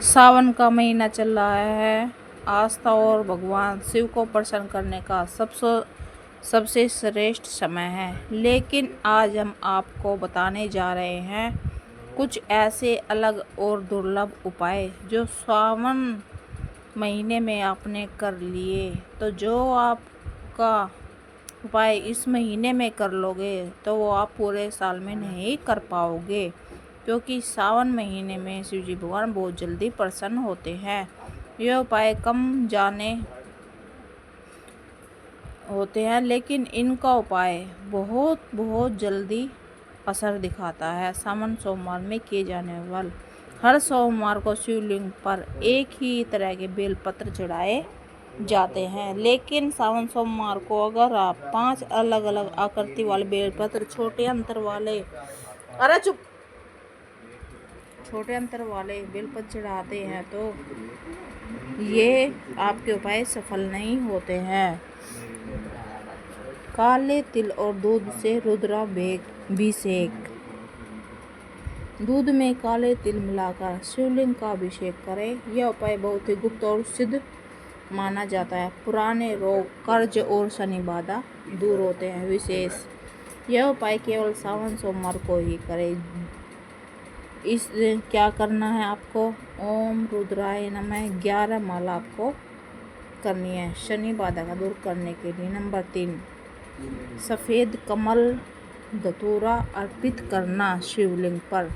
सावन का महीना चल रहा है। आस्था और भगवान शिव को प्रसन्न करने का सबसे श्रेष्ठ समय है। लेकिन आज हम आपको बताने जा रहे हैं कुछ ऐसे अलग और दुर्लभ उपाय जो सावन महीने में आपने कर लिए, तो जो आपका उपाय इस महीने में कर लोगे तो वो आप पूरे साल में नहीं कर पाओगे, क्योंकि सावन महीने में शिव जी भगवान बहुत जल्दी प्रसन्न होते हैं। यह उपाय कम जाने होते हैं, लेकिन इनका उपाय बहुत जल्दी असर दिखाता है। सावन सोमवार में किए जाने वाले हर सोमवार को शिवलिंग पर एक ही तरह के बेलपत्र चढ़ाए जाते हैं, लेकिन सावन सोमवार को अगर आप 5 अलग अलग आकृति वाले बेलपत्र छोटे अंतर वाले बेलपत्र चढ़ाते हैं तो ये आपके उपाय सफल नहीं होते हैं। काले तिल और दूध से रुद्राभिषेक। दूध में काले तिल मिलाकर शिवलिंग का अभिषेक करें। यह उपाय बहुत ही गुप्त और सिद्ध माना जाता है। पुराने रोग, कर्ज और शनि बाधा दूर होते हैं। विशेष यह उपाय केवल सावन सोमवार को ही करें। इस क्या करना है आपको? ओम रुद्राय नमः 11 माला आपको करनी है शनि बाधा का दूर करने के लिए। नंबर 3, सफ़ेद कमल धतूरा अर्पित करना शिवलिंग पर।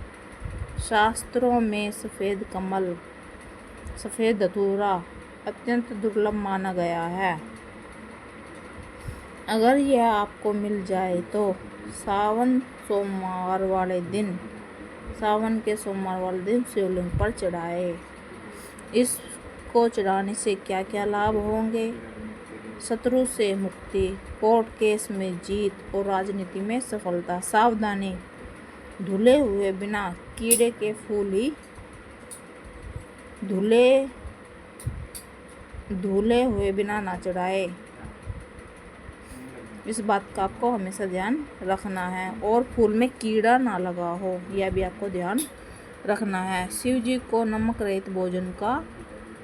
शास्त्रों में सफ़ेद धतूरा अत्यंत दुर्लभ माना गया है। अगर यह आपको मिल जाए तो सावन के सोमवार वाले दिन शिवलिंग पर चढ़ाए। इसको चढ़ाने से क्या क्या लाभ होंगे? शत्रु से मुक्ति, कोर्ट केस में जीत और राजनीति में सफलता। सावधानी, धुले हुए बिना कीड़े के फूल ही धुले हुए बिना ना चढ़ाए। इस बात का आपको हमेशा ध्यान रखना है, और फूल में कीड़ा ना लगा हो, यह भी आपको ध्यान रखना है। शिव जी को नमक रहित भोजन का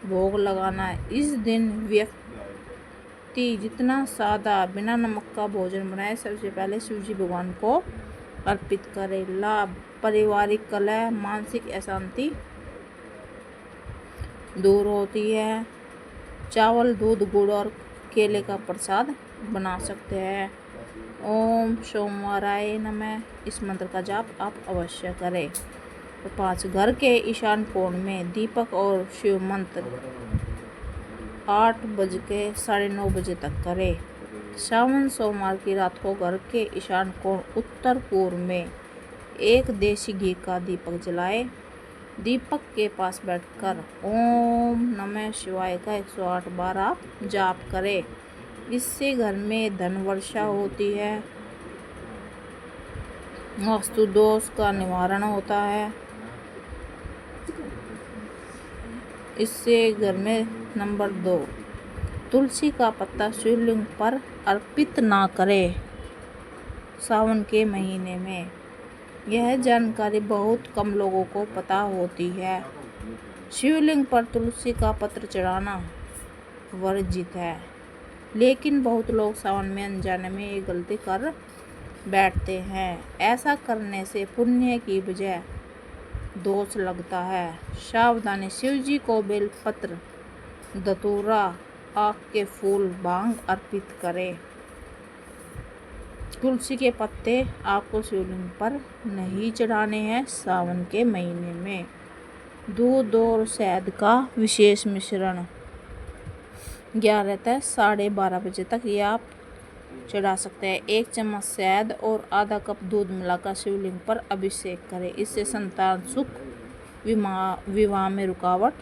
भोग लगाना है। इस दिन व्यक्ति जितना सादा बिना नमक का भोजन बनाए सबसे पहले शिव जी भगवान को अर्पित करे। लाभ, पारिवारिक कलह, मानसिक अशांति दूर होती है। चावल, दूध, गुड़ और केले का प्रसाद बना सकते हैं। ओम सोमवाराय नमः इस मंत्र का जाप आप अवश्य करें। तो 5, घर के ईशान कोण में दीपक और शिव मंत्र 8 बज के 9:30 बजे तक करें। सावन सोमवार की रात को घर के ईशान कोण उत्तर पूर्व में एक देसी घी का दीपक जलाएं। दीपक के पास बैठकर ओम नमः शिवाय का 108 बार आप जाप करें। इससे घर में धन वर्षा होती है, वास्तु दोष का निवारण होता है। इससे घर में नंबर 2, तुलसी का पत्ता शिवलिंग पर अर्पित ना करें सावन के महीने में। यह जानकारी बहुत कम लोगों को पता होती है। शिवलिंग पर तुलसी का पत्र चढ़ाना वर्जित है, लेकिन बहुत लोग सावन में अनजाने में ये गलती कर बैठते हैं। ऐसा करने से पुण्य की बजाय दोष लगता है। सावधानी, शिव जी को बेलपत्र, धतूरा, आक के फूल, भांग अर्पित करें। तुलसी के पत्ते आपको शिवलिंग पर नहीं चढ़ाने हैं सावन के महीने में। दूध और शहद का विशेष मिश्रण 11 से 12:30 बजे तक ये आप चढ़ा सकते हैं। 1 चम्मच शहद और आधा कप दूध मिलाकर शिवलिंग पर अभिषेक करें। इससे संतान सुख, विवाह में रुकावट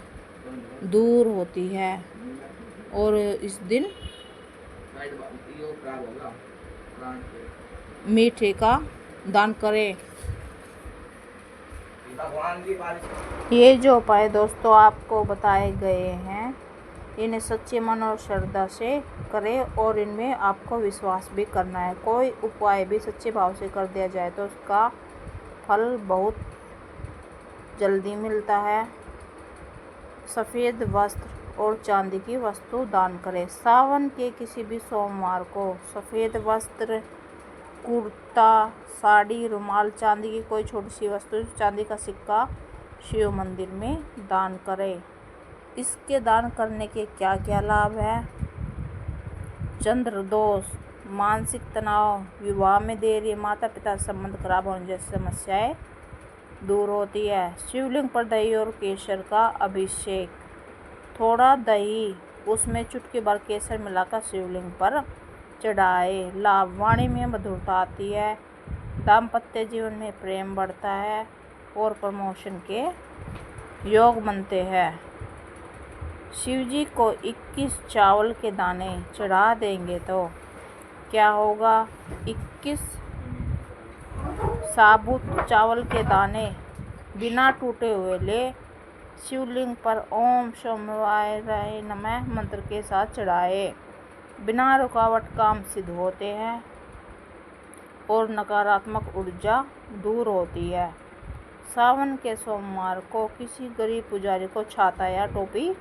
दूर होती है। और इस दिन मीठे का दान करें। ये जो उपाय दोस्तों आपको बताए गए हैं, इन्हें सच्चे मन और श्रद्धा से करें, और इनमें आपको विश्वास भी करना है। कोई उपाय भी सच्चे भाव से कर दिया जाए तो उसका फल बहुत जल्दी मिलता है। सफ़ेद वस्त्र और चांदी की वस्तु दान करें। सावन के किसी भी सोमवार को सफ़ेद वस्त्र, कुर्ता, साड़ी, रुमाल, चांदी की कोई छोटी सी वस्तु, चांदी का सिक्का शिव मंदिर में दान करें। इसके दान करने के क्या क्या लाभ है? चंद्र दोष, मानसिक तनाव, विवाह में देरी, माता पिता संबंध खराब होने जैसी समस्याएं दूर होती है। शिवलिंग पर दही और केसर का अभिषेक। थोड़ा दही, उसमें चुटकी भर केसर मिलाकर शिवलिंग पर चढ़ाए। लाभ, वाणी में मधुरता आती है, दाम्पत्य जीवन में प्रेम बढ़ता है और प्रमोशन के योग बनते हैं। शिव जी को 21 चावल के दाने चढ़ा देंगे तो क्या होगा? 21 साबुत चावल के दाने बिना टूटे हुए ले शिवलिंग पर ओम शंभुवाय नमः मंत्र के साथ चढ़ाए। बिना रुकावट काम सिद्ध होते हैं और नकारात्मक ऊर्जा दूर होती है। सावन के सोमवार को किसी गरीब पुजारी को छाता या टोपी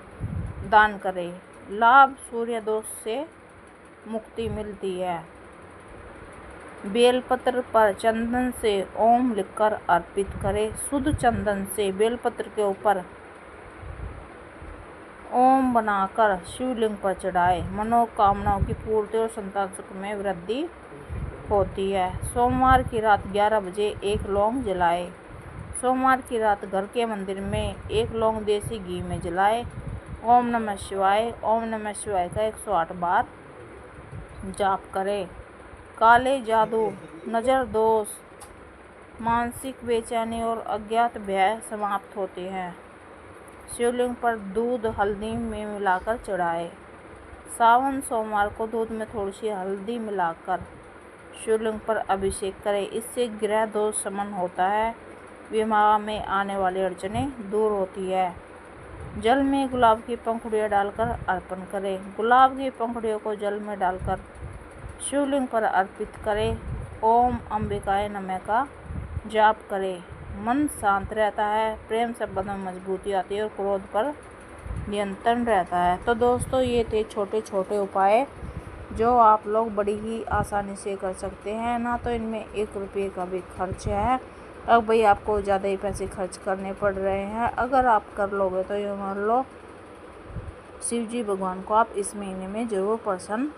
दान करें। लाभ, सूर्य दोष से मुक्ति मिलती है। बेलपत्र पर चंदन से ओम लिखकर अर्पित करें। शुद्ध चंदन से बेलपत्र के ऊपर ओम बनाकर शिवलिंग पर चढ़ाए। मनोकामनाओं की पूर्ति और संतान सुख में वृद्धि होती है। सोमवार की रात 11 बजे एक लौंग जलाए। सोमवार की रात घर के मंदिर में एक लौंग देसी घी में जलाए। ओम नमः शिवाय, ओम नमः शिवाय का 108 बार जाप करें। काले जादू, नज़र दोष, मानसिक बेचैनी और अज्ञात भय समाप्त होते हैं। शिवलिंग पर दूध हल्दी में मिलाकर चढ़ाए। सावन सोमवार को दूध में थोड़ी सी हल्दी मिलाकर शिवलिंग पर अभिषेक करें। इससे ग्रह दोष शमन होता है, विवाह में आने वाली अड़चनें दूर होती है। जल में गुलाब की पंखुड़ियाँ डालकर अर्पण करें। गुलाब की पंखुड़ियों को जल में डालकर शिवलिंग पर अर्पित करें। ओम अंबिकाय नमः का जाप करें। मन शांत रहता है, प्रेम संबंध में मजबूती आती है और क्रोध पर नियंत्रण रहता है। तो दोस्तों, ये थे छोटे छोटे उपाय जो आप लोग बड़ी ही आसानी से कर सकते हैं ना। तो इनमें 1 रुपये का भी खर्च है। अब भाई आपको ज़्यादा ही पैसे खर्च करने पड़ रहे हैं। अगर आप कर लोगे तो ये मान लो शिव जी भगवान को आप इस महीने में ज़रूर प्रसन्न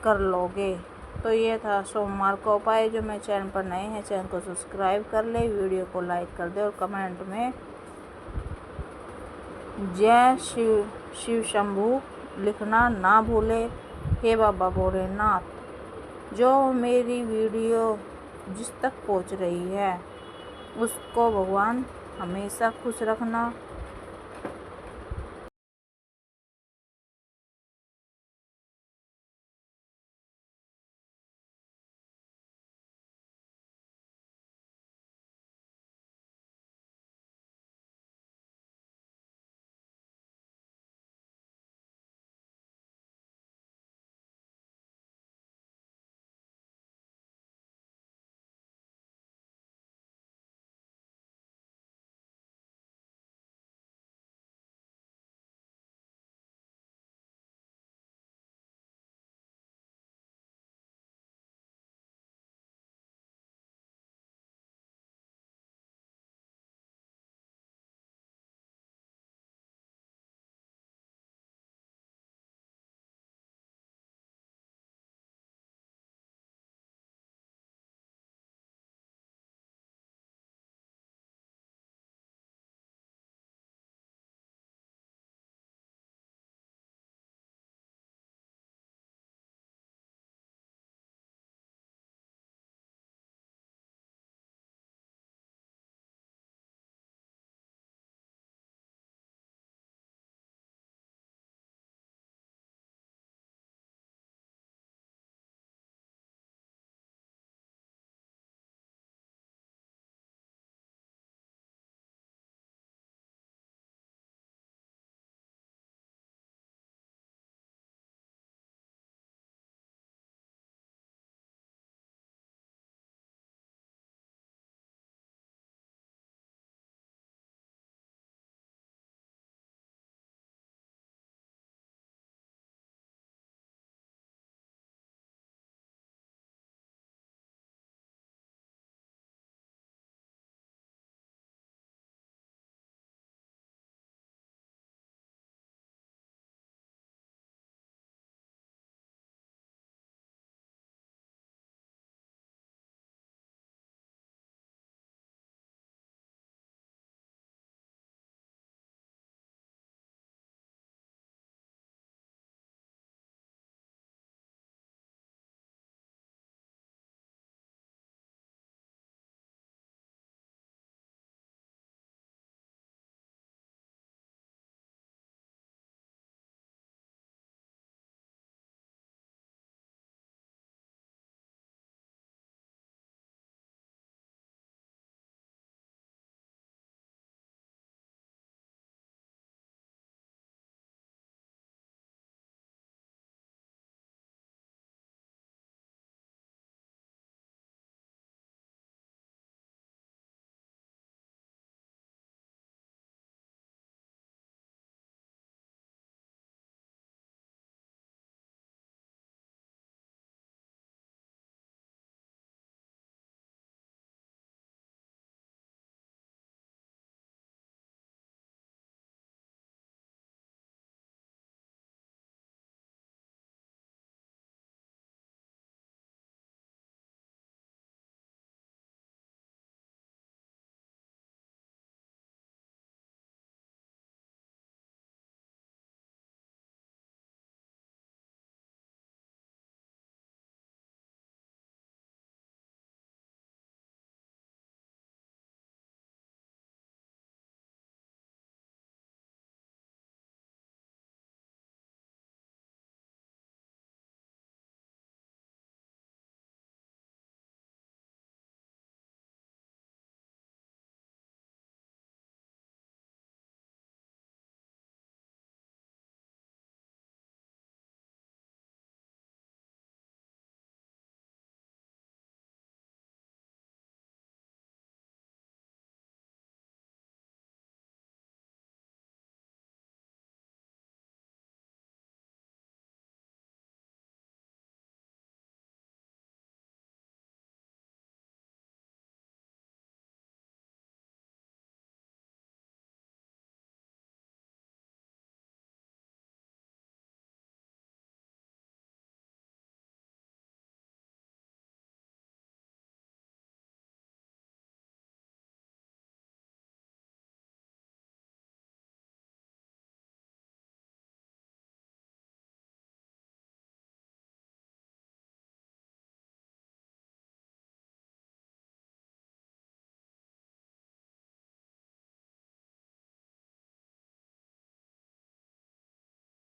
कर लोगे। तो ये था सोमवार का उपाय। जो मेरे चैनल पर नए हैं, चैनल को सब्सक्राइब कर ले, वीडियो को लाइक कर दे और कमेंट में जय शिव शिव शंभू लिखना ना भूले। हे बाबा भोलेनाथ, जो मेरी वीडियो जिस तक पहुंच रही है उसको भगवान हमेशा खुश रखना।